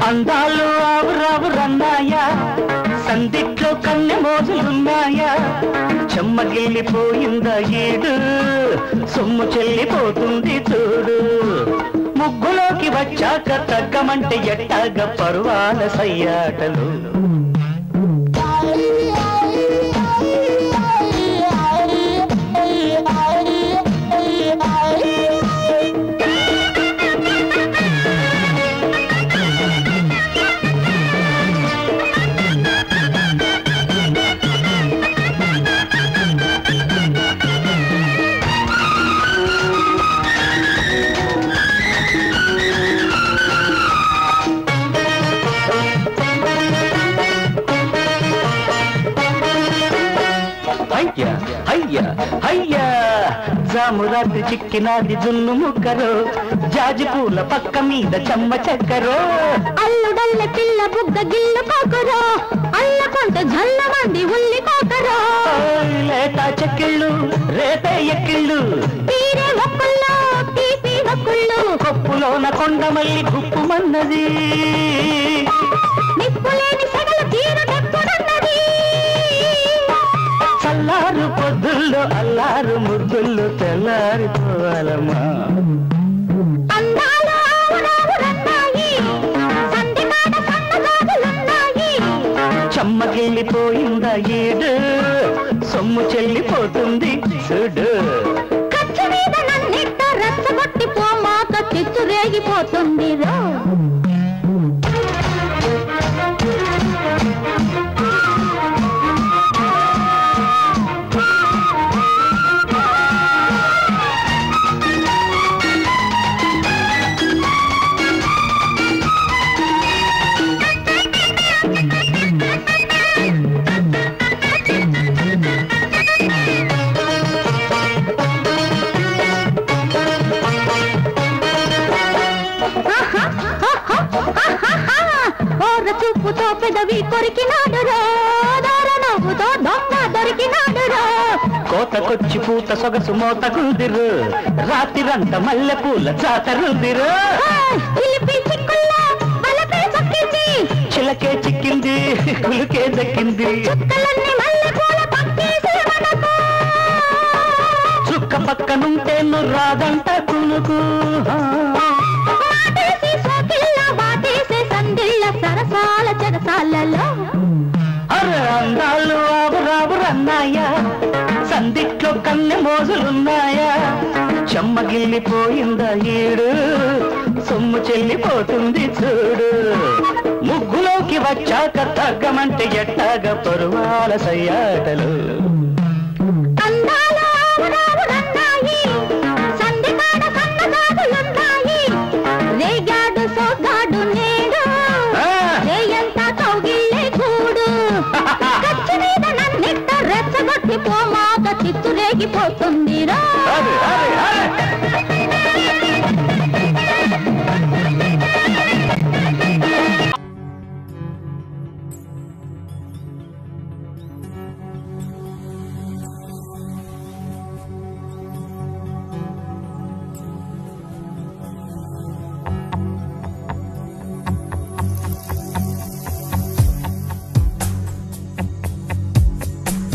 అందాలు ఆవురావురన్నాయా సందిట్లో కన్నె మోజులున్నాయా చెమ్మగిల్లిపోయిందా ఏడు సొమ్ము చెల్లిపోతుంది చూడు ముగ్గులోకి వచ్చాక తగ్గమంటే ఎట్టాగ పరువాల సయ్యాటలు జామురాత్రి చిక్కినాది జున్ను ముక్కరో జాజి పూల పక్క మీద చెమ్మ చెక్కరో అల్లుడల్లె పిల్ల బుగ్గ గిల్లు కోకరో అల్ల కొంత జల్ల మంది ఉల్లి కోకరో లేత చెక్కిళ్ళు రేతే ఎక్కిళ్ళు తీరే మొక్కుల్లో తీపి మొక్కుళ్ళు కొప్పులోన కొండమల్లి గుప్పుమన్నది నిప్పులేని సగల తీరు నెప్పుడన్నది చల్లారు పొద్దుల్లో అల్లారు ముద్దుల్లో తెల్లారిపోవాలమ్మా అందాలు ఆవురావురన్నాయి సంధికాడ సన్నజాజులున్నాయి చెమ్మగిల్లిపోయిందా ఏడు సొమ్ము చెల్లిపోతుంది చూడు ఖర్చు మీద నన్నిట్ట రచ్చగొట్టి పోమాక చిచ్చు రేగిపోతుంది రో చూపుతో పెదవి కొరికినాడు రోర నవ్వుతో దొంగ దొరికినాడు కోతకొచ్చి పూత సొగసు మోతకుందిరు రాత్రిరంత మల్లెపూల జాతరుందిరు చిలకే చిక్కింది కులుకే దక్కింది చుక్క పక్కనుంటేను రాదంట కునుకు సరసాల చెరసాలలో అరే అందాలు ఆవురావురన్నాయా సందిట్లో కన్నె మోజులున్నాయా చెమ్మగిల్లిపోయిందా ఏడు సొమ్ము చెల్లిపోతుంది చూడు ముగ్గులోకి వచ్చాక తగ్గమంటే ఎట్టాగ పరువాల సయ్యాటలు అందాలు ఆవురావురన్నాయి సంధికాడ సన్నజాజులున్నాయి రేగాడు సోగాడు నేడు రేయంతా కౌగిల్లే చూడు ఖర్చు మీద నన్నిట్ట రెచ్చగొట్టి పోమాక చిచ్చు రేగిపోతుంది రా